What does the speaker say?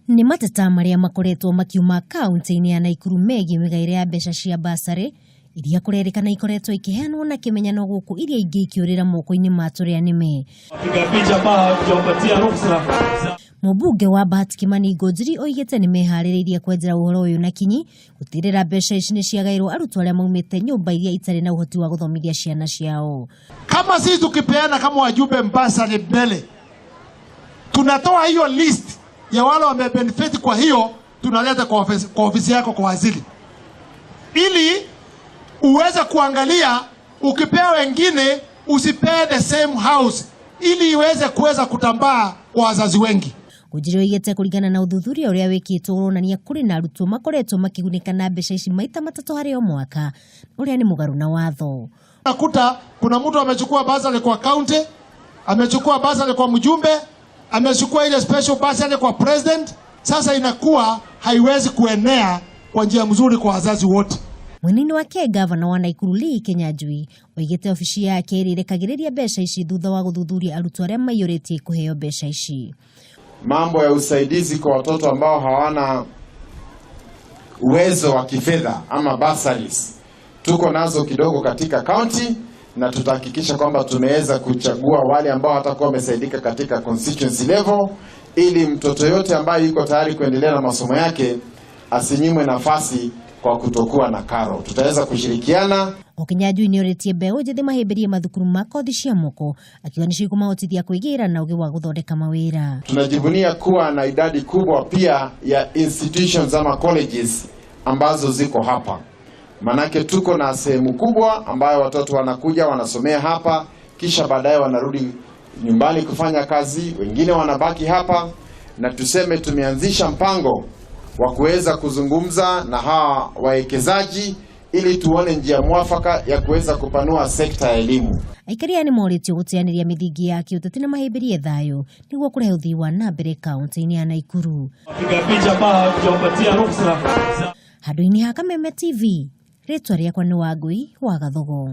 Ni mateta maria makoretwo makiuma kaunti-ini ya Nakuru megie migaire ya mbeca cia bursary iria kurerikana ikoretwo ikiheanwo na kimenyano guku iria ingi ikiurira moko-ini ma turianime. Mumbunge wa Bahati Kimani Ngunjiri oigite ni mehaririirie kwenjera uhoro uyu na kinyi gutigirira mbeca ici ni ciagairwo arutwo aria maumite nyumba iria itari na uhoti wa guthomithia ciana ciao. Kama sisi tukipeana kama wajumbe bursary mbele, tunatoa hiyo list ya wale wamebenefit, kwa hiyo tunaleta kwa ofisi yako kwa waziri, ili uweze kuangalia ukipewa wengine usipee the same house, ili iweze kuweza kutambaa kwa wazazi wengi. Ngunjiri oigite kurigana na uthuthuria uria wikitwo uronania kuri na arutwo makoretwo makigunika na mbeca ici maita matatu hari o mwaka uria ni mugaru na watho. Nakuta kuna mtu amechukua bursary kwa county, amechukua bursary kwa mjumbe, amechukua ile special bursary kwa president. Sasa inakuwa haiwezi kuenea kwa njia mzuri kwa wazazi wote. Munini wake gavana wa Nakuru Kenyanjui oigite ofisi ya keeri irekagiriria mbeca ici thutha wa guthuthuria arutwo aria maiyuritie kuheo mbeca ici. Mambo ya usaidizi kwa watoto ambao hawana uwezo wa kifedha ama bursaries tuko nazo kidogo katika county, na tutahakikisha kwamba tumeweza kuchagua wale ambao watakuwa wamesaidika katika constituency level, ili mtoto yote ambaye yuko tayari kuendelea na masomo yake asinyimwe nafasi kwa kutokuwa na karo. Tutaweza kushirikiana. Kenyanjui ni oretie mbeu njethi mahimbirie mathukuru ma kothi cia moko akiwa ni cikumahotithia kwigira na ugi wa guthondeka mawira. Tunajivunia kuwa na idadi kubwa pia ya institutions ama colleges ambazo ziko hapa. Manake tuko na sehemu kubwa ambayo watoto wanakuja wanasomea hapa, kisha baadaye wanarudi nyumbani kufanya kazi, wengine wanabaki hapa, na tuseme tumeanzisha mpango wa kuweza kuzungumza na hawa wawekezaji ili tuone njia mwafaka ya kuweza kupanua sekta ya elimu. Akiria ni moritio gutianiria mithingi ya kiuteti na mahimbirie thayo niguo kurehe uthii wa na mbere kaunti-ini ya Nakuru. Handu-ini ha Kameme TV, ritwa riakwa ni Wangui wa Gathogo.